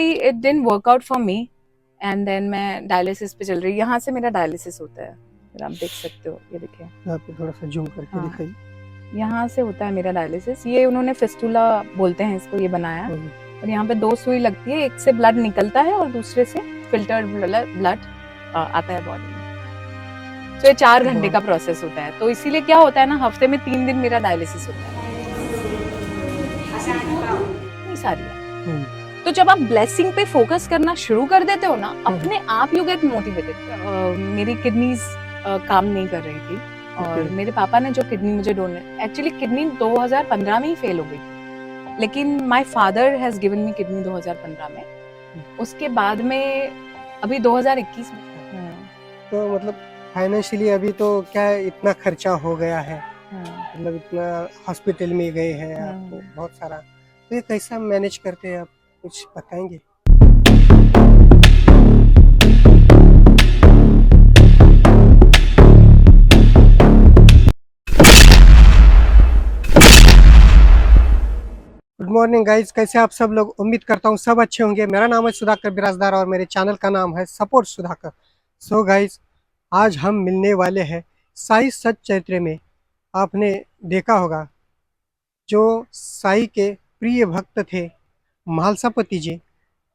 It didn't work out for me and then मैं dialysis पे चल रही। यहाँ से मेरा डायलिसिस होता है, फिर आप देख सकते हो, ये देखिए यहाँ पे थोड़ा सा जूम करके हाँ। दिखाइए। यहाँ से होता है मेरा डायलिसिस। ये उन्होंने फिस्टुला बोलते हैं इसको, ये बनाया और यहाँ पे 2 सुई लगती है, एक से ब्लड निकलता है और दूसरे से फिल्टर्ड ब्लड आता है बॉडी में। तो ये 4 घंटे का प्रोसेस होता है। तो इसीलिए क्या होता है ना, हफ्ते में 3 दिन मेरा डायलिसिस होता है। सारी है। तो जब आप ब्लेसिंग पे फोकस करना शुरू कर देते हो ना, अपने आप यू गेट मोटिवेटेड। मेरी किडनीज काम नहीं कर रही थी और मेरे पापा ने जो किडनी मुझे डोनेट, एक्चुअली किडनी 2015 में ही फेल हो गई, लेकिन my father has given me kidney 2015 में। उसके बाद में अभी 2021 में तो मतलब फाइनेंशियली अभी तो क्या इतना खर्चा हो गया है, मतलब इतना हॉस्पिटल में गए हैं आपको बहुत सारा, तो ये कैसा मैनेज करते हैं आप, कुछ बताएंगे? गुड मॉर्निंग गाइज, कैसे आप सब लोग? उम्मीद करता हूँ सब अच्छे होंगे। मेरा नाम है सुधाकर बिराजदार और मेरे चैनल का नाम है सपोर्ट सुधाकर। सो गाइज, आज हम मिलने वाले हैं साई सच चैत्र में। आपने देखा होगा जो साई के प्रिय भक्त थे म्हालसापति जी,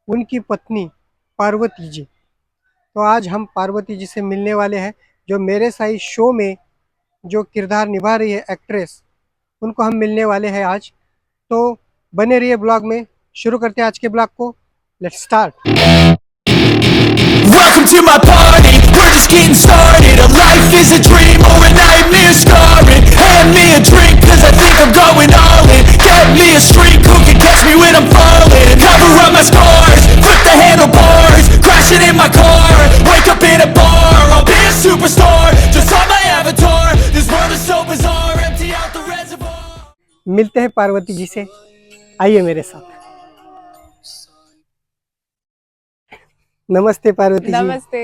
उनकी पत्नी पार्वती जी। तो आज हम पार्वती जी से मिलने वाले हैं, जो मेरे साई शो में जो किरदार निभा रही है एक्ट्रेस, उनको हम मिलने वाले हैं आज। तो बने रहिए ब्लॉग में। शुरू करते हैं आज के ब्लॉग को। Let's start. Welcome to my party, we're just getting started. A life is a dream or a nightmare scarring. Hand me a drink cause I think I'm going all in. Get me a streak who can catch me when I'm falling. Cover up my scars, flip the handlebars. Crashing in my car, wake up in a bar. I'll be a superstar, just on my avatar. This world is so bizarre, empty out the reservoir. मिलते हैं पार्वती जी से, आइए मेरे साथ। नमस्ते पार्वती जी। नमस्ते।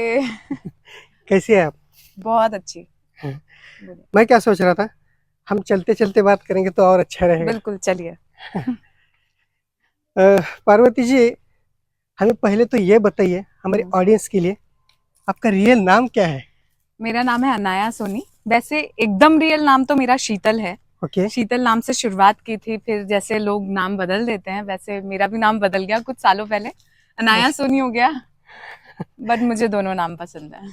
कैसी है आप? बहुत अच्छी। मैं क्या सोच रहा था, हम चलते चलते बात करेंगे तो और अच्छा रहेगा। बिल्कुल, चलिए। पार्वती जी, हमें पहले तो ये बताइए हमारे ऑडियंस के लिए, आपका रियल नाम क्या है? मेरा नाम है अनाया सोनी। वैसे एकदम रियल नाम तो मेरा शीतल है। शीतल नाम से शुरुआत की थी, फिर जैसे लोग नाम बदल देते हैं वैसे मेरा भी नाम बदल गया कुछ सालों पहले, अनाया सोनी हो गया। बट मुझे दोनों नाम पसंद है।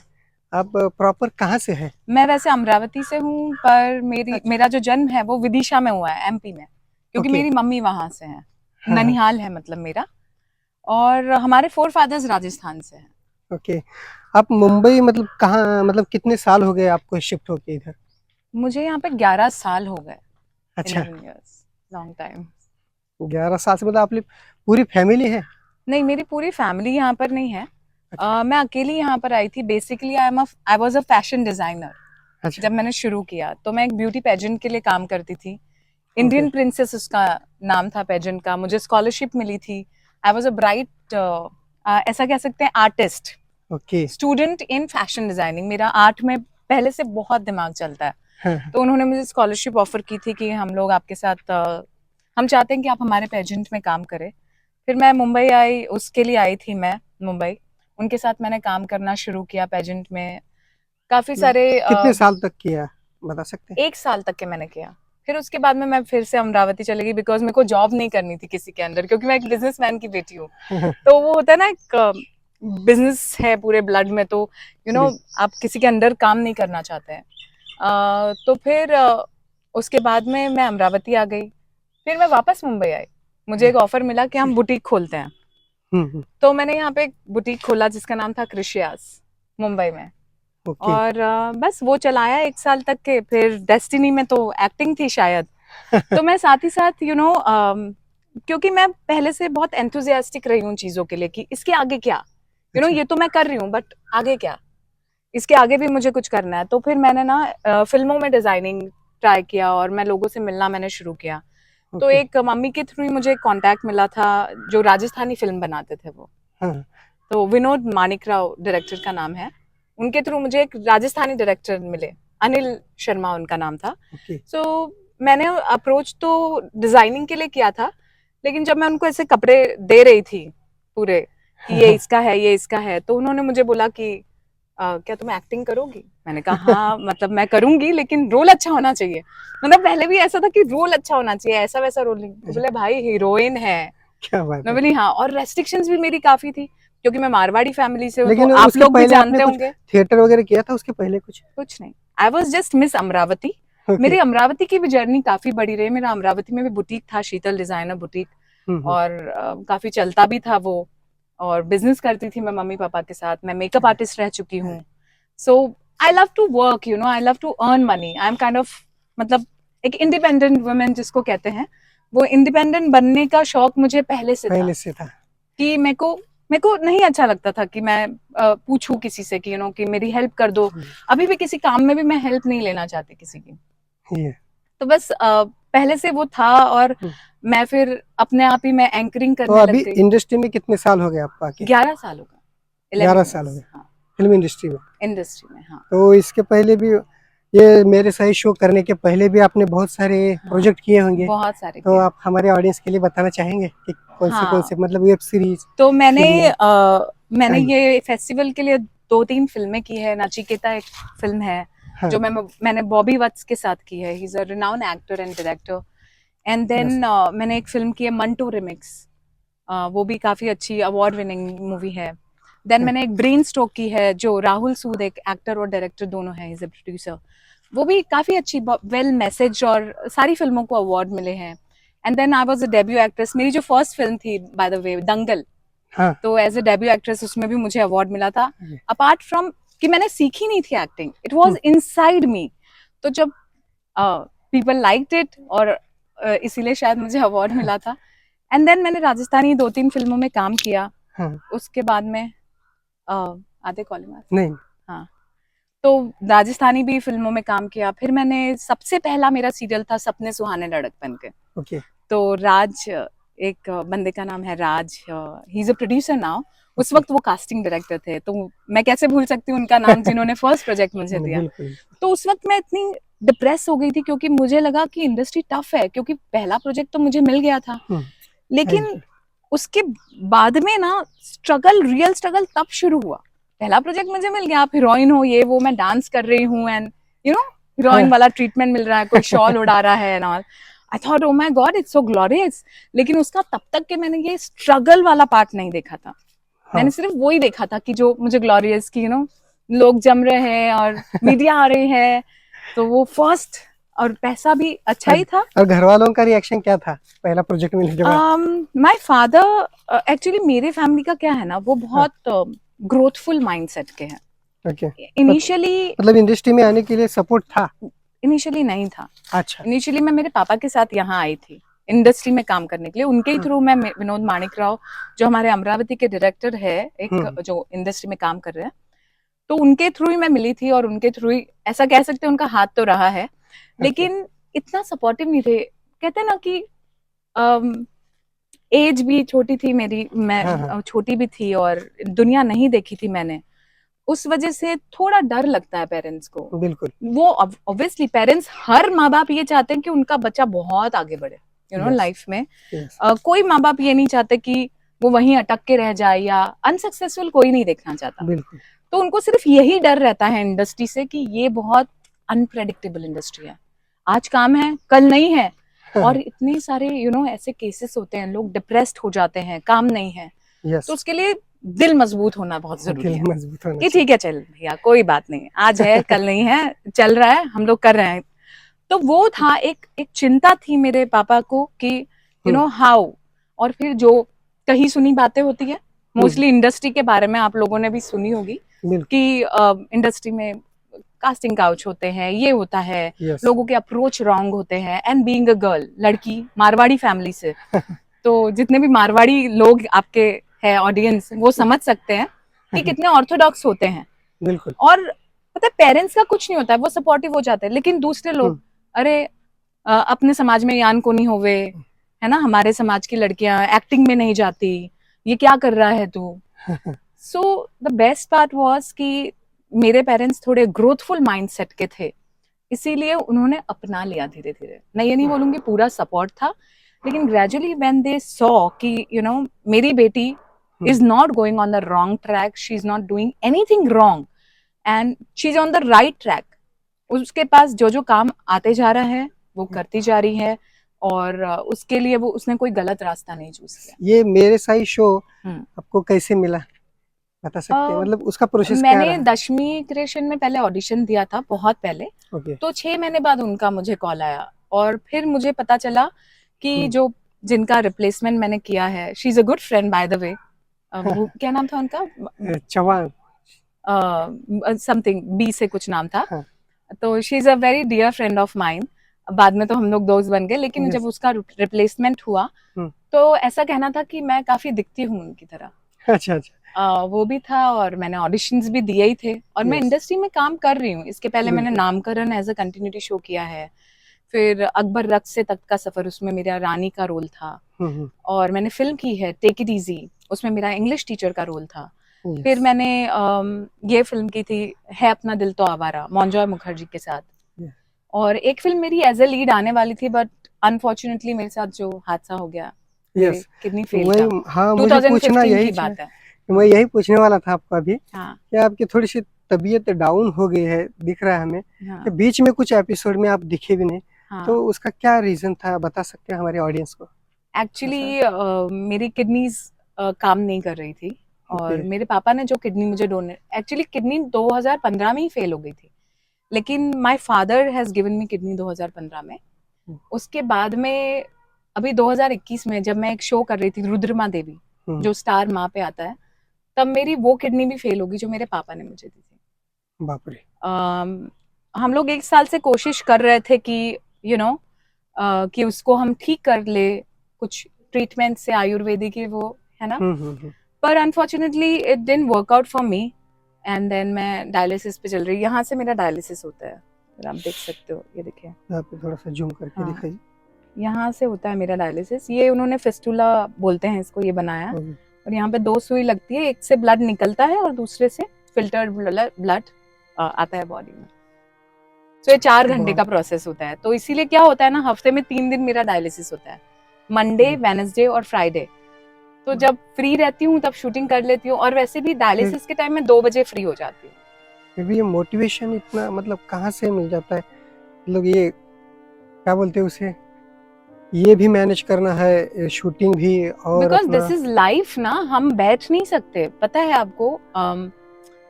आप प्रॉपर कहाँ से हैं? मैं वैसे अमरावती से हूँ, पर मेरा जो जन्म है वो विदिशा में हुआ है, एमपी में, क्योंकि मेरी मम्मी वहां से है। ननिहाल है मतलब मेरा, और हमारे 4 फादर्स राजस्थान से हैं। ओके। आप मुंबई मतलब कहाँ, मतलब कितने साल हो गए आपको शिफ्ट होके इधर? मुझे यहाँ पे 11 साल हो गए। अच्छा, लॉन्ग टाइम। 11 साल से। मतलब आप पूरी फैमिली है? नहीं, मेरी पूरी फैमिली यहाँ पर नहीं है। मैं अकेली यहाँ पर आई थी। Basically I was a fashion designer. जब मैंने शुरू किया तो मैं एक ब्यूटी पेजेंट के लिए काम करती थी। इंडियन प्रिंसेस उसका नाम था पेजेंट का। मुझे स्कॉलरशिप मिली थी। आई वाज अ ब्राइट, ऐसा कह सकते हैं, artist, student in fashion designing. मेरा आर्ट में पहले से बहुत दिमाग चलता है। तो उन्होंने मुझे स्कॉलरशिप ऑफर की थी कि हम लोग आपके साथ, हम चाहते हैं कि आप हमारे पेजेंट में काम करें। फिर मैं मुंबई आई, उसके लिए आई थी मैं मुंबई। उनके साथ मैंने काम करना शुरू किया पेजेंट में। काफी सारे कितने साल तक किया, बता सकते हैं? 1 साल तक के मैंने किया। फिर उसके बाद में मैं फिर से अमरावती चली गई, बिकॉज मेरे को जॉब नहीं करनी थी किसी के अंदर, क्योंकि मैं एक बिजनेसमैन की बेटी हूँ। तो वो होता है ना, एक बिजनेस है पूरे ब्लड में, तो आप किसी के अंदर काम नहीं करना चाहते हैं। तो फिर उसके बाद में मैं अमरावती आ गई। फिर मैं वापस मुंबई आई। मुझे एक ऑफर मिला कि हम बुटीक खोलते हैं। तो मैंने यहाँ पे एक बुटीक खोला जिसका नाम था क्रिशियास, मुंबई में। और बस वो चलाया 1 साल तक के। फिर डेस्टिनी में तो एक्टिंग थी शायद। तो मैं साथ ही साथ क्योंकि मैं पहले से बहुत एंथुजियास्टिक रही हूँ चीजों के लिए कि इसके आगे क्या, ये तो मैं कर रही हूँ, बट आगे क्या, इसके आगे भी मुझे कुछ करना है। तो फिर मैंने ना फिल्मों में डिजाइनिंग ट्राई किया और मैं लोगों से मिलना मैंने शुरू किया। तो एक मम्मी के थ्रू मुझे कांटेक्ट मिला था, जो राजस्थानी फिल्म बनाते थे वो। तो विनोद मानिकराव डायरेक्टर का नाम है। उनके थ्रू मुझे एक राजस्थानी डायरेक्टर मिले, अनिल शर्मा उनका नाम था। सो मैंने अप्रोच तो डिजाइनिंग के लिए किया था, लेकिन जब मैं उनको ऐसे कपड़े दे रही थी पूरे कि ये इसका है, ये इसका है। तो उन्होंने मुझे बोला कि क्या तुम एक्टिंग करोगी? मैंने कहा हाँ मतलब मैं करूंगी, लेकिन रोल अच्छा होना चाहिए। मतलब पहले भी ऐसा था कि रोल अच्छा होना चाहिए, ऐसा वैसा रोल नहीं। तो बोले भाई हीरोइन है। क्या बात मैं है। बोली हाँ, और रेस्ट्रिक्शंस भी मेरी काफी थी क्योंकि मैं मारवाड़ी फैमिली से हूँ, तो लेकिन आप उसके लोग भी पहले आपने जानते कुछ होंगे। थिएटर वगैरह किया था उसके पहले कुछ? कुछ नहीं, I was just miss Amravati. Okay. मेरी अमरावती की भी जर्नी काफी बड़ी रही। मेरा अमरावती में भी बुटीक था, शीतल डिजाइनर बुटीक, और काफी चलता भी था वो, और बिजनेस करती थी मैं मम्मी पापा के साथ। मैं मेकअप आर्टिस्ट रह चुकी हूँ। So I love to work, you know, I love to earn money. I am kind of, मतलब एक इंडिपेंडेंट वुमेन जिसको कहते हैं, वो इंडिपेंडेंट बनने का शौक मुझे पहले से था। पहले से था कि मेरे को नहीं अच्छा लगता था कि मैं पूछूं किसी से कि कि मेरी हेल्प कर दो। अभी भी किसी काम में भी मैं हेल्प नहीं लेना चाहती किसी की। ये। तो बस पहले से वो था, और मैं फिर अपने आप ही मैं एंकरिंग तो करने लग अभी गई। इंडस्ट्री में कितने साल हो गए आपको आके? 11 साल हो गए। 11 साल हो गए हाँ, फिल्म इंडस्ट्री में। इंडस्ट्री में। हाँ, तो इसके पहले भी, ये मेरे सही शो करने के पहले भी आपने बहुत सारे प्रोजेक्ट किए होंगे, बहुत सारे तो किए। आप हमारे ऑडियंस के लिए बताना चाहेंगे कि कौन हाँ, से मतलब वेब सीरीज? तो मैंने फिल्में। ये फेस्टिवल के लिए 2-3 फिल्में की है। नचिकेता एक फिल्म है हाँ। जो मैंने बॉबी वत्स के साथ की है। He is a renowned actor and director. And then मैंने एक फिल्म की है मंटू रिमिक्स, वो भी काफी अच्छी अवार्ड विनिंग मूवी है। देन मैंने एक ब्रेन स्ट्रोक की है, जो राहुल सूद, एक एक्टर और डायरेक्टर दोनों है, इज अ प्रोड्यूसर। वो भी काफी अच्छी, वेल मैसेज, और सारी फिल्मों को अवार्ड मिले हैं। And then I was a debut actress. मेरी जो फर्स्ट फिल्म थी बाय द वे, दंगल, हाँ। तो एज अ डेब्यू एक्ट्रेस उसमें भी मुझे अवार्ड मिला था। अपार्ट फ्रॉम कि मैंने सीखी नहीं थी acting, it was inside me. तो जब पीपल लाइक्ड इट, और इसीलिए शायद मुझे अवार्ड मिला था। एंड देन मैंने राजस्थानी 2-3 फिल्मों में काम किया। हाँ। उसके बाद में आधे कॉलिंग नहीं। हाँ, तो राजस्थानी भी फिल्मों में काम किया। फिर मैंने सबसे पहला मेरा सीरियल था सपने सुहाने लड़कपन के। ओके। तो राज, एक बंदे का नाम है Raj, he is a producer now. उस वक्त वो कास्टिंग डायरेक्टर थे, तो मैं कैसे भूल सकती हूँ उनका नाम जिन्होंने फर्स्ट प्रोजेक्ट मुझे दिया। बिल्कुल। तो उस वक्त मैं इतनी डिप्रेस हो गई थी क्योंकि मुझे लगा कि इंडस्ट्री टफ है, क्योंकि पहला प्रोजेक्ट तो मुझे मिल गया था, लेकिन उसके बाद में ना स्ट्रगल, रियल स्ट्रगल तब शुरू हुआ। पहला प्रोजेक्ट मुझे मिल गया, आप हीरोइन हो, ये वो, मैं डांस कर रही हूँ, एंड यू नो हीरोइन वाला ट्रीटमेंट मिल रहा है, कोई शॉल उड़ा रहा है and all. I thought oh my God, it's so glorious. लेकिन उसका तब तक के मैंने ये स्ट्रगल वाला पार्ट नहीं देखा था। मैंने सिर्फ वो ही देखा था कि जो मुझे ग्लोरियस की लोग जम रहे हैं और मीडिया आ रही है, तो वो फर्स्ट, और पैसा भी अच्छा ही था। और घर वालों का रिएक्शन क्या था पहला प्रोजेक्ट मिलने के बाद? माय फादर, एक्चुअली मेरे फैमिली का क्या है ना, वो बहुत ग्रोथफुल माइंडसेट के हैं। ओके। इनिशियली मतलब इंडस्ट्री में आने के लिए सपोर्ट था? इनिशियली नहीं था। अच्छा। इनिशियली मैं मेरे पापा के साथ यहाँ आई थी इंडस्ट्री में काम करने के लिए। उनके ही थ्रू मैं विनोद माणिक राव, जो हमारे अमरावती के डायरेक्टर है, एक जो इंडस्ट्री में काम कर रहे हैं, तो उनके थ्रू ही मैं मिली थी, और उनके थ्रू ही ऐसा कह सकते हैं उनका हाथ तो रहा है। लेकिन इतना सपोर्टिव नहीं थे। कहते हैं ना कि एज भी छोटी थी मेरी, मैं छोटी भी थी, और दुनिया नहीं देखी थी मैंने। उस वजह से थोड़ा डर लगता है पेरेंट्स को। बिल्कुल। वो ऑब्वियसली पेरेंट्स, हर माँ बाप ये चाहते हैं कि उनका बच्चा बहुत आगे बढ़े, यू नो, लाइफ में। कोई माँ बाप ये नहीं चाहते कि वो वहीं अटक के रह जाए, या अनसक्सेसफुल कोई नहीं देखना चाहता। बिल्कुल। तो उनको सिर्फ यही डर रहता है इंडस्ट्री से कि ये बहुत अनप्रेडिक्टेबल इंडस्ट्री है, आज काम है कल नहीं है। और इतने सारे ऐसे केसेस होते हैं, लोग डिप्रेस्ड हो जाते हैं, काम नहीं है। तो उसके लिए दिल मजबूत होना बहुत जरूरी है कि ठीक है, चल भैया कोई बात नहीं, आज है कल नहीं है, चल रहा है, हम लोग कर रहे हैं। तो वो था, एक चिंता थी मेरे पापा को कि हाउ। और फिर जो कहीं सुनी बातें होती है, मोस्टली इंडस्ट्री के बारे में आप लोगों ने भी सुनी होगी कि इंडस्ट्री में कास्टिंग काउच होते हैं, ये होता है, लोगों के अप्रोच रॉन्ग होते हैं। एंड बीइंग अ गर्ल, लड़की, मारवाड़ी फैमिली से, तो जितने भी मारवाड़ी लोग आपके है ऑडियंस, वो समझ सकते हैं कि कितने ऑर्थोडॉक्स होते हैं। बिल्कुल। और पता है, पेरेंट्स का कुछ नहीं होता है, वो सपोर्टिव हो जाते हैं, लेकिन दूसरे लोग, अरे अपने समाज में यान को नहीं होवे, है ना, हमारे समाज की लड़कियां एक्टिंग में नहीं जाती, ये क्या कर रहा है तू। So the best part was कि मेरे पेरेंट्स थोड़े ग्रोथफुल माइंडसेट के थे, इसीलिए उन्होंने अपना लिया धीरे धीरे। मैं ये नहीं बोलूंगी पूरा सपोर्ट था, लेकिन ग्रेजुअली व्हेन दे सॉ कि मेरी बेटी is not going on the wrong track. She's not doing anything wrong and she's on the right track. उसके पास जो जो काम आते जा रहा है वो करती जा रही है और उसके लिए वो उसने कोई गलत रास्ता नहीं चूज किया। ये मेरे साई शो हम्म। आपको कैसे मिला बता सकते हैं? मतलब उसका प्रोसेस क्या मैंने रहा? दशमी क्रिएशन में पहले ऑडिशन दिया था बहुत पहले, ओके तो 6 महीने बाद उनका मुझे कॉल आया और फिर मुझे पता चला कि जो जिनका रिप्लेसमेंट मैंने किया है, she is a good friend bye the वे, क्या नाम था उनका, चौहान समथिंग बी से कुछ नाम था, हाँ। तो she is a very dear friend of mine. बाद में तो हम लोग दोस्त बन गए, लेकिन Yes. जब उसका रिप्लेसमेंट हुआ हम्म। तो ऐसा कहना था कि मैं काफी दिखती हूँ उनकी तरह। अच्छा अच्छा वो भी था और मैंने ऑडिशंस भी दिए ही थे और मैं Yes. इंडस्ट्री में काम कर रही हूँ। इसके पहले मैंने बिल्कुल। नामकरण एज अ कंटिन्यूटी शो किया है, फिर अकबर रक्त से तख्त का सफर, उसमें मेरा रानी का रोल था, हम्म, और मैंने फिल्म की है टेक इट इजी, उसमें मेरा इंग्लिश टीचर का रोल था। Yes. फिर मैंने ये फिल्म की थी है अपना दिल तो आवारा, मौनजॉय मुखर्जी के साथ। Yes. और एक फिल्म मेरी एज ए लीड आने वाली थी, बट अनफॉर्चुनेटली मेरे साथ जो हादसा हो गया, Yes. किडनी फेल वही था, हाँ मुझे पूछना 2015 यही की बात है। मैं यही पूछने वाला था आपको अभी हाँ कि आपकी थोड़ी सी तबीयत डाउन हो गई है दिख रहा है हमें हाँ कि बीच में कुछ एपिसोड में आप दिखे भी नहीं, हाँ। तो उसका क्या रीजन था बता सकते हैं हमारे ऑडियंस को? एक्चुअली मेरी किडनीज काम नहीं कर रही थी और Okay. मेरे पापा ने जो किडनी मुझे डोनेट, एक्चुअली किडनी 2015 में ही फेल हो गई थी, लेकिन my father has given me kidney 2015 में। उसके बाद में अभी 2021 में जब मैं एक शो कर रही थी रुद्रमा देवी, जो स्टार माँ पे आता है, तब मेरी वो किडनी भी फेल होगी जो मेरे पापा ने मुझे दी थी। बाप रे। हम लोग 1 साल से कोशिश कर रहे थे कि कि उसको हम ठीक कर ले कुछ ट्रीटमेंट से, आयुर्वेदिक की वो है ना, पर unfortunately it didn't work out for me and then मैं डायलिसिस पे चल रही। यहाँ से मेरा डायलिसिस होता है, अगर आप देख सकते हो, ये देखिए यहाँ पे थोड़ा सा जूम करके हाँ। दिखाइए। यहाँ से होता है मेरा डायलिसिस। ये उन्होंने फिस्टुला बोलते हैं इसको, ये बनाया और यहाँ पे 2 सुई लगती है, एक से ब्लड निकलता है और दूसरे से फिल्टर्ड ब्लड आता है बॉडी में। तो ये 4 घंटे का प्रोसेस होता है। तो इसीलिए क्या होता है ना, हफ्ते में 3 दिन मेरा डायलिसिस होता है, मंडे, वेडनेसडे और फ्राइडे। तो जब फ्री रहती हूँ तब शूटिंग कर लेती हूँ, और वैसे भी डायलिसिस के टाइम में 2 बजे फ्री हो जाती हूँ। फिर भी ये मोटिवेशन इतना मतलब कहाँ से मिल जाता है? मतलब ये क्या बोलते हैं उसे, ये भी मैनेज करना है, शूटिंग भी, और बिकॉज दिस इज लाइफ ना, हम बैठ नहीं सकते। पता है आपको,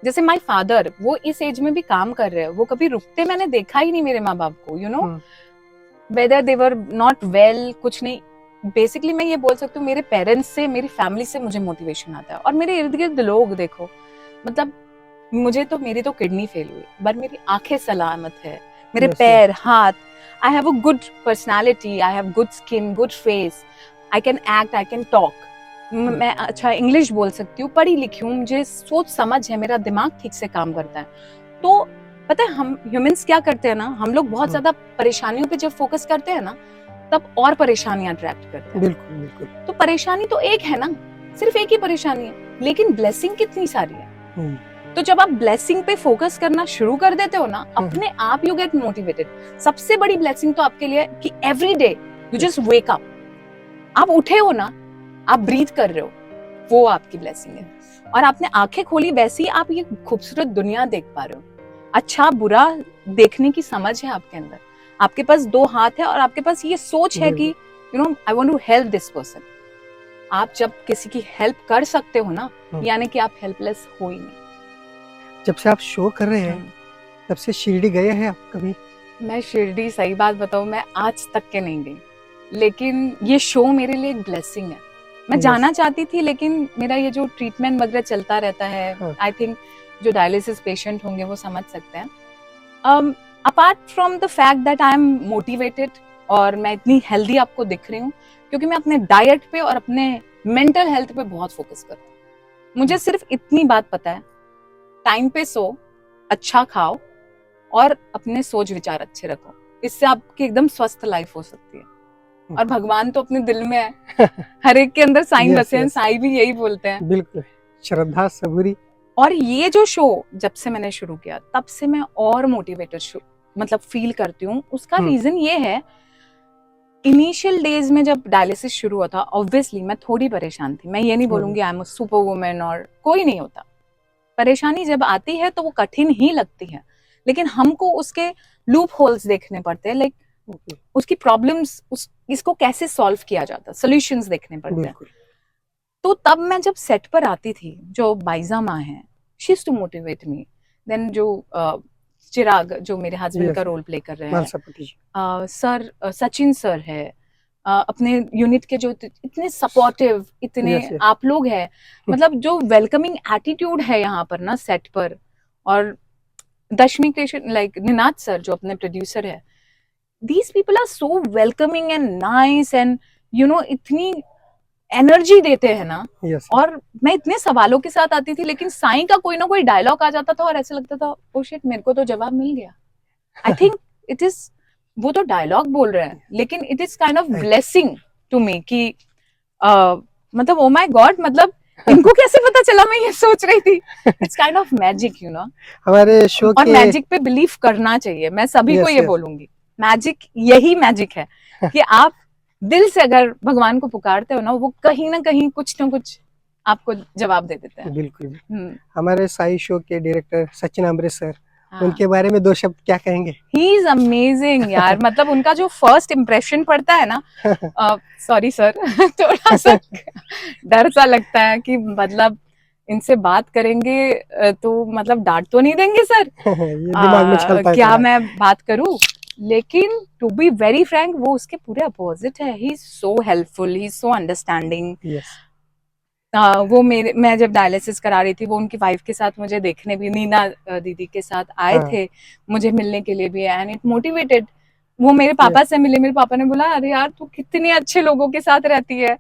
जैसे माय फादर, वो इस एज में भी काम कर रहे हैं, वो कभी रुकते मैंने देखा ही नहीं मेरे माँ बाप को, you know, whether they were not well, कुछ नहीं। बेसिकली मैं ये बोल सकती हूँ, मेरे पेरेंट्स से, मेरी फैमिली से मुझे मोटिवेशन आता है। और मेरे इर्द गिर्द लोग देखो, मतलब मुझे तो, मेरी तो किडनी फेल हुई, बट मेरी आंखें सलामत है, मेरे पैर, हाथ, I have a good personality, I have good skin, good face, I can act, I can talk, मैं अच्छा इंग्लिश बोल सकती हूँ, पढ़ी लिखी हूँ, मुझे सोच समझ है, मेरा दिमाग ठीक से काम करता है। तो पता है हम ह्यूमंस क्या करते हैं ना, हम लोग बहुत ज्यादा परेशानियों पे जब फोकस करते हैं ना, तब और परेशानियां अट्रैक्ट करते हैं। बिल्कुल बिल्कुल। तो परेशानी तो एक है ना, सिर्फ एक ही परेशानी है, लेकिन ब्लेसिंग कितनी सारी है। तो जब आप ब्लेसिंग पे फोकस करना शुरू कर देते हो ना, अपने आप यू गेट मोटिवेटेड। सबसे बड़ी ब्लेसिंग तो आपके लिए कि every day you just wake up, आप उठे हो ना, आप ब्रीथ कर रहे हो, वो आपकी ब्लेसिंग है। और आपने आंखें खोली, वैसे ही आप ये खूबसूरत दुनिया देख पा रहे हो। अच्छा बुरा देखने की समझ है आपके अंदर, आपके पास 2 हाथ है, और आपके पास ये सोच है कि you know I want to help this person. आप जब किसी की हेल्प कर सकते हो ना, यानी कि आप हेल्पलेस हो ही नहीं। जब से आप शो कर रहे हैं तब से शिरडी गए हैं आप कभी? मैं शिरडी, सही बात बताऊं, मैं आज तक के नहीं गई, लेकिन ये शो मेरे लिए एक ब्लेसिंग है। मैं जाना चाहती थी, लेकिन मेरा ये जो ट्रीटमेंट वगैरह चलता रहता है, आई थिंक जो डायलिसिस पेशेंट होंगे वो समझ सकते हैं। Apart from the fact that I am motivated और मैं इतनी हेल्दी आपको दिख रही हूँ, क्योंकि मैं अपने डाइट पे और अपने मेंटल हेल्थ पे बहुत फोकस करती हूँ। मुझे सिर्फ इतनी बात पता है, टाइम पे सो, अच्छा खाओ और अपने सोच विचार अच्छे रखो, इससे आपकी एकदम स्वस्थ लाइफ हो सकती है। और भगवान तो अपने दिल में है, हर एक के अंदर साईं बसे हैं, साईं भी यही बोलते हैं। बिल्कुल, श्रद्धा सबूरी। और ये जो शो जब से मैंने शुरू किया, तब से मैं और मोटिवेटेड मतलब फील करती हूँ। उसका रीजन ये है इनिशियल डेज में जब डायलिसिस शुरू हुआ था, ऑब्वियसली मैं थोड़ी परेशान थी। मैं ये नहीं बोलूंगी I am a super woman, और कोई नहीं होता। परेशानी जब आती है तो वो कठिन ही लगती है, लेकिन हमको उसके लूप होल्स देखने पड़ते हैं, लाइक उसकी प्रॉब्लम्स, इसको कैसे सॉल्व किया जाता, सॉल्यूशंस देखने पड़ते हैं। बिल्कुल। तो तब मैं जब सेट पर आती थी, जो बाइजा माँ है, she is to motivate me. Then जो चिराग, जो मेरे हस्बैंड का रोल प्ले कर रहे हैं, मालसापति जी। सर सचिन सर है, अपने यूनिट के जो इतने सपोर्टिव, इतने Yes, yes. आप लोग हैं, मतलब जो वेलकमिंग एटीट्यूड है यहाँ पर ना सेट पर। और दशमी कृष्ण, लाइक निनाद सर जो अपने प्रोड्यूसर है, these people are so welcoming and nice and you know इतनी एनर्जी देते हैं ना। Yes. और मैं इतने सवालों के साथ आती थी, लेकिन साईं का कोई ना कोई डायलॉग आ जाता था और ऐसे लगता था ओ शिट, मेरे को तो जवाब मिल गया। आई थिंक इट इज, वो तो डायलॉग बोल रहे हैं, लेकिन it is kind of blessing to me कि मतलब ओ माय गॉड, मतलब इनको कैसे पता चला, मैं ये सोच रही थी। It's kind of magic, you know. हमारे शो और के मैजिक पे बिलीव करना चाहिए, मैं सभी को Yes, ये yes. बोलूंगी। मैजिक, यही मैजिक है कि आप दिल से अगर भगवान को पुकारते हो ना, वो कहीं ना कहीं कुछ ना कुछ आपको जवाब दे देते हैं। बिल्कुल। हमारे साई शो के डायरेक्टर सचिन अमृत सर, हाँ। उनके बारे में 2 शब्द क्या कहेंगे? ही इज अमेजिंग यार, मतलब उनका जो फर्स्ट इम्प्रेशन पड़ता है ना, सॉरी सर, थोड़ा सा डर सा लगता है कि मतलब इनसे बात करेंगे तो मतलब डांट तो नहीं देंगे सर, ये दिमाग में चलता है क्या थोड़ा। मैं बात करूं। लेकिन टू बी वेरी फ्रैंक, वो उसके पूरे अपोजिट है। He is so helpful, he is so understanding. Yes. वो मैं जब डायलिसिस करा रही थी, वो उनकी वाइफ के साथ मुझे देखने भी, नीना दीदी के साथ आए हाँ। थे मुझे मिलने के लिए भी, एंड इट मोटिवेटेड। वो मेरे पापा से मिले, मेरे पापा ने बोला अरे यार तू कितने अच्छे लोगों के साथ रहती है।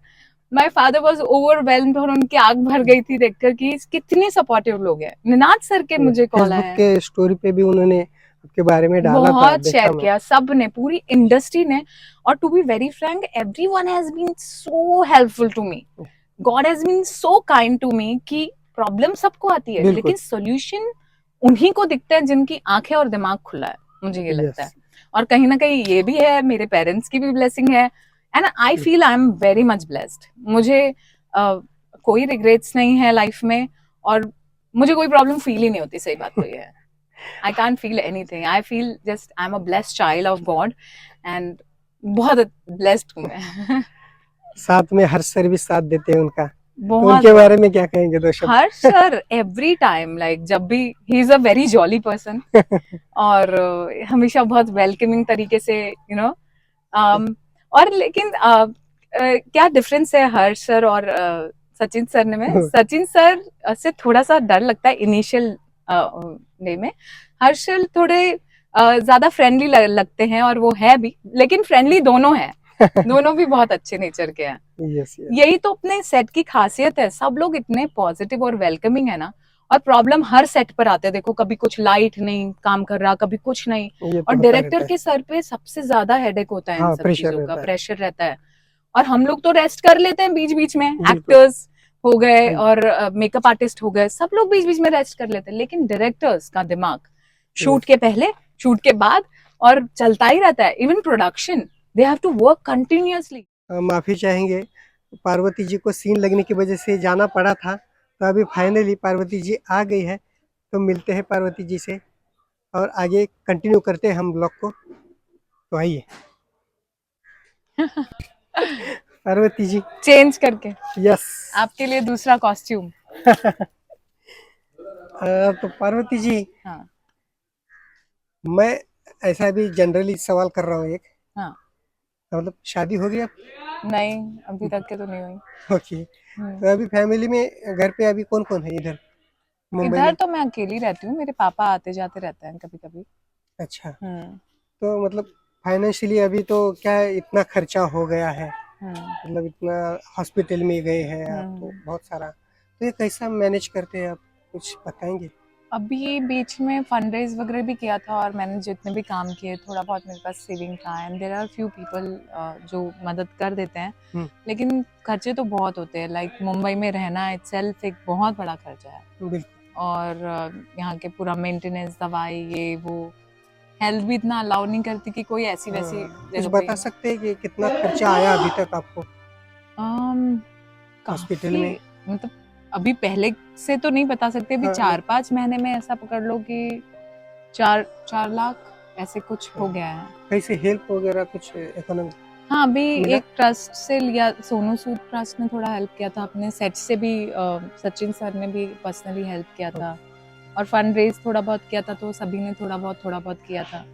माय फादर वाज ओवरवेल्म्ड, और उनकी आंख भर गई थी देखकर कि कितने सपोर्टिव लोग हैं। निनाद सर के मुझे कॉल फेसबुक आया, के स्टोरी पे भी उन्होंने आपके बारे में डाला था, बहुत देखा शेयर मैं। किया, सब ने, पूरी इंडस्ट्री ने। और to be very frank, everyone has been so helpful to me. God has been so kind to me कि प्रॉब्लम सबको आती है, बिल्कुल। लेकिन सॉल्यूशन उन्हीं को दिखता है जिनकी आंखें और दिमाग खुला है, मुझे ये लगता है। और कहीं ना कहीं ये भी है, मेरे पेरेंट्स की भी ब्लेसिंग है, and I feel I am very much blessed. मुझे कोई रिग्रेट्स नहीं है लाइफ में, और मुझे कोई प्रॉब्लम फील ही नहीं होती, सही बात तो ये है। I can't feel anything. I feel just I'm a blessed child of God, and बहुत blessed हूँ मैं। साथ में हर्ष सर भी साथ देते हैं उनका, तो बहुत उनके बारे में क्या कहेंगे 2 शब्द? हर्ष सर एवरी टाइम, लाइक जब भी, ही is a very jolly person, और हमेशा बहुत वेलकमिंग तरीके से, यू नो। और लेकिन क्या डिफरेंस है हर्ष सर और सचिन सर में? सचिन सर से थोड़ा सा डर लगता है इनिशियल डे में। हर्षल थोड़े ज्यादा फ्रेंडली लगते हैं, और वो है भी, लेकिन फ्रेंडली दोनों हैं। दोनों भी बहुत अच्छे नेचर के हैं। Yes, yes. यही तो अपने सेट की खासियत है, सब लोग इतने पॉजिटिव और वेलकमिंग है ना। और प्रॉब्लम हर सेट पर आते हैं, देखो कभी कुछ लाइट नहीं काम कर रहा, कभी कुछ नहीं। ये तो और होता डायरेक्टर रहता है। के सर पे सबसे ज्यादा हेडेक होता है इन हाँ, सब प्रेशर चीजों का, रहता है। प्रेशर रहता है। और हम लोग तो रेस्ट कर लेते हैं बीच बीच में, बिल्कुल। एक्टर्स हो गए हाँ। और मेकअप आर्टिस्ट हो गए, सब लोग बीच बीच में रेस्ट कर लेते हैं, लेकिन डायरेक्टर्स का दिमाग शूट के पहले, शूट के बाद, और चलता ही रहता है। Even production, they have to work continuously. माफी चाहेंगे, पार्वती जी को सीन लगने की वजह से जाना पड़ा था, तो अभी फाइनली पार्वती जी आ गई है, तो मिलते हैं पार्वती जी से और आगे कंटिन्यू करते हैं हम ब्लॉग को। तो आइए पार्वती जी। चेंज करके यस। आपके लिए दूसरा कॉस्ट्यूम। तो पार्वती जी, हाँ मैं ऐसा भी जनरली सवाल कर रहा हूँ एक, हाँ। मतलब शादी हो गई अब? नहीं, अभी तक के तो नहीं हुई। ओके। तो अभी फैमिली में घर पे अभी कौन कौन है इधर मुंबई इधर में? तो मैं अकेली रहती हूँ, मेरे पापा आते जाते रहते हैं कभी कभी। अच्छा। तो मतलब फाइनेंशियली अभी तो क्या इतना खर्चा हो गया है, मतलब इतना हॉस्पिटल में गए हैं आप तो बहुत सारा, तो ये कैसा मैनेज करते हैं आप, कुछ बताएंगे? अभी बीच में फंड रेज वगैरह भी किया था, और मैंने जितने भी काम किए, थोड़ा बहुत मेरे पास सेविंग था, and there are few people जो मदद कर देते हैं। लेकिन खर्चे तो बहुत होते हैं, लाइक मुंबई में रहना इटसेल्फ एक बहुत बड़ा खर्चा है। बिल्कुल। और यहाँ के पूरा मेंटेनेंस, दवाई, ये वो, हेल्थ भी इतना अलाउ नहीं करती कि कोई ऐसी वैसी कुछ जगह बता पे। सकते हैं कि कितना खर्चा आया अभी तक आपको um, हॉस्पिटल में? मतलब अभी पहले से तो नहीं बता सकते, अभी हाँ। 4-5 महीने में ऐसा पकड़ लो कि 4 लाख ऐसे कुछ हो गया है। कैसे हेल्प वगैरह कुछ इकोनॉमिक? हाँ, अभी मिला? एक ट्रस्ट से लिया, सोनू सूद ट्रस्ट ने थोड़ा हेल्प किया था, अपने सेट से भी सचिन सर ने भी पर्सनली हेल्प किया था, और फंड रेज थोड़ा बहुत किया था, तो सभी ने थोड़ा बहुत किया था,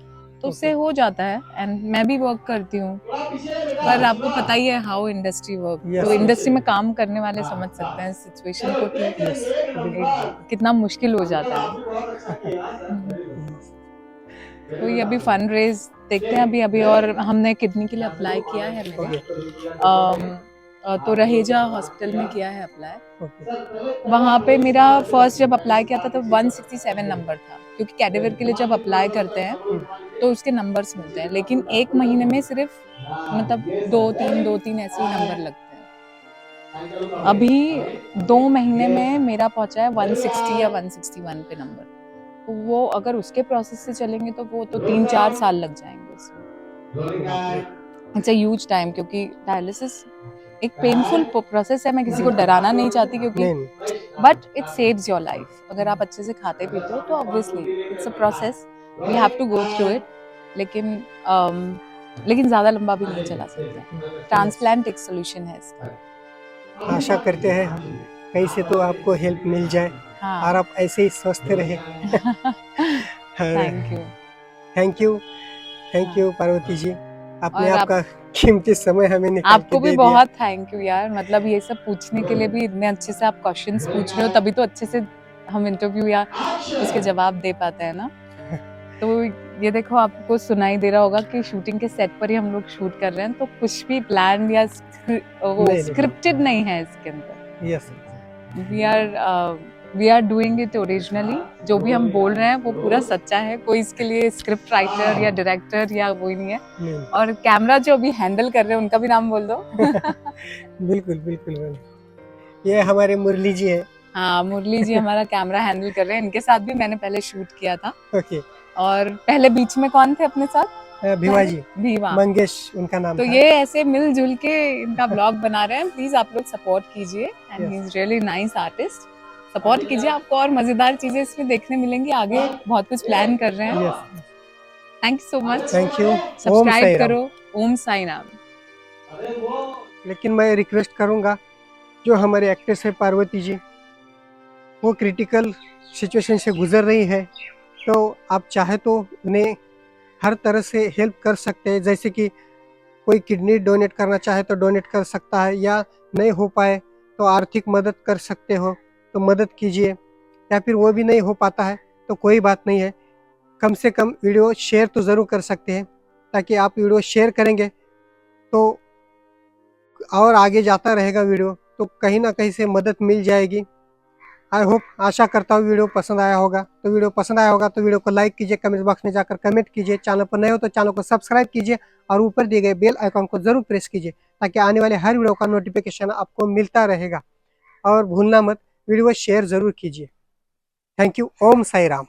तो उससे हो जाता है। एंड मैं भी वर्क करती हूँ, पर आपको पता ही है हाउ इंडस्ट्री वर्क, Yes, तो yes. इंडस्ट्री में काम करने वाले समझ सकते हैं सिचुएशन को कि यस, बिल्कुल। कितना मुश्किल हो जाता है। तो ये अभी फंड रेज देखते हैं अभी, और हमने किडनी के लिए अप्लाई किया है मेरे, तो रहेजा हॉस्पिटल में किया है अप्लाई। वहाँ पे मेरा फर्स्ट जब अप्लाई किया था तो 167 नंबर था, क्योंकि कैडेवर के लिए जब अप्लाई करते हैं तो उसके नंबर्स मिलते हैं, लेकिन एक महीने में सिर्फ मतलब 2-3 ऐसे ही नंबर लगते हैं। अभी 2 महीने में मेरा पहुंचा है 160 या 161 पे नंबर, तो वो अगर उसके प्रोसेस से चलेंगे तो वो तो 3-4 साल लग जाएंगे उसमें। इट्स अ ह्यूज टाइम, क्योंकि डायलिसिस एक पेनफुल प्रोसेस है, मैं किसी को डराना नहीं चाहती, क्योंकि नहीं, but it saves your life. अगर आप अच्छे से खाते पीते हो तो obviously it's a process, we have to go through it, लेकिन ज्यादा लंबा भी नहीं चला सकते। ट्रांसप्लांट एक सोल्यूशन है इसका। आशा करते हैं कैसे तो आपको हेल्प मिल जाए हाँ। और आप ऐसे ही स्वस्थ रहे। Thank you. Thank you Parvati ji, आपने और आपका कीमती समय हमें निकाल के आपको भी दे दिया। बहुत थैंक यू यार, मतलब ये सब पूछने के लिए भी इतने अच्छे से आप क्वेश्चंस पूछ रहे हो, तभी तो अच्छे से हम इंटरव्यू या उसके जवाब दे पाते हैं ना। तो ये देखो, आपको सुनाई दे रहा होगा कि शूटिंग के सेट पर ही हम लोग शूट कर रहे हैं, तो कुछ भी प्लान या नहीं। स्क्रिप्टेड नहीं है इसके अंदर। Yes, we are doing it originally, जो भी हम बोल रहे हैं वो पूरा सच्चा है, कोई इसके लिए स्क्रिप्ट राइटर या डायरेक्टर या वही नहीं है। नहीं। और कैमरा जो अभी हैंडल कर रहे हैं उनका भी नाम बोल दो। बिल्कुल बिल्कुल, ये हमारे मुरली जी है। हाँ, मुरली जी हमारा कैमरा हैंडल कर रहे हैं, इनके साथ भी मैंने पहले शूट किया था। ओके। और पहले बीच में कौन थे अपने साथ? भीमा जी, भीमा। मंगेश उनका नाम तो था। ये ऐसे मिलजुल के इनका ब्लॉग बना रहे हैं, प्लीज आप लोग सपोर्ट कीजिए, and he is really nice artist. Support कीजिए, आपको और मजेदार चीजें इसमें देखने मिलेंगी, आगे बहुत कुछ प्लान कर रहे हैं। Thank you so much. Thank you. Om subscribe Sai Ram. करो। ओम साई राम। लेकिन मैं रिक्वेस्ट करूंगा, जो हमारे एक्ट्रेस है पार्वती जी, वो क्रिटिकल सिचुएशन से गुजर रही है, तो आप चाहे तो उन्हें हर तरह से हेल्प कर सकते हैं। जैसे कि कोई किडनी डोनेट करना चाहे तो डोनेट कर सकता है, या नहीं हो पाए तो आर्थिक मदद कर सकते हो तो मदद कीजिए, या फिर वो भी नहीं हो पाता है तो कोई बात नहीं है, कम से कम वीडियो शेयर तो ज़रूर कर सकते हैं, ताकि आप वीडियो शेयर करेंगे तो और आगे जाता रहेगा वीडियो, तो कहीं ना कहीं से मदद मिल जाएगी। आई होप, आशा करता हूँ वीडियो पसंद आया होगा। तो वीडियो पसंद आया होगा तो वीडियो को लाइक कीजिए, कमेंट बॉक्स में जाकर कमेंट कीजिए, चैनल पर नए हो तो चैनल को सब्सक्राइब कीजिए, और ऊपर दिए गए बेल आइकन को जरूर प्रेस कीजिए, ताकि आने वाले हर वीडियो का नोटिफिकेशन आपको मिलता रहेगा। और भूलना मत, वीडियो शेयर जरूर कीजिए। Thank you. ओम साई राम।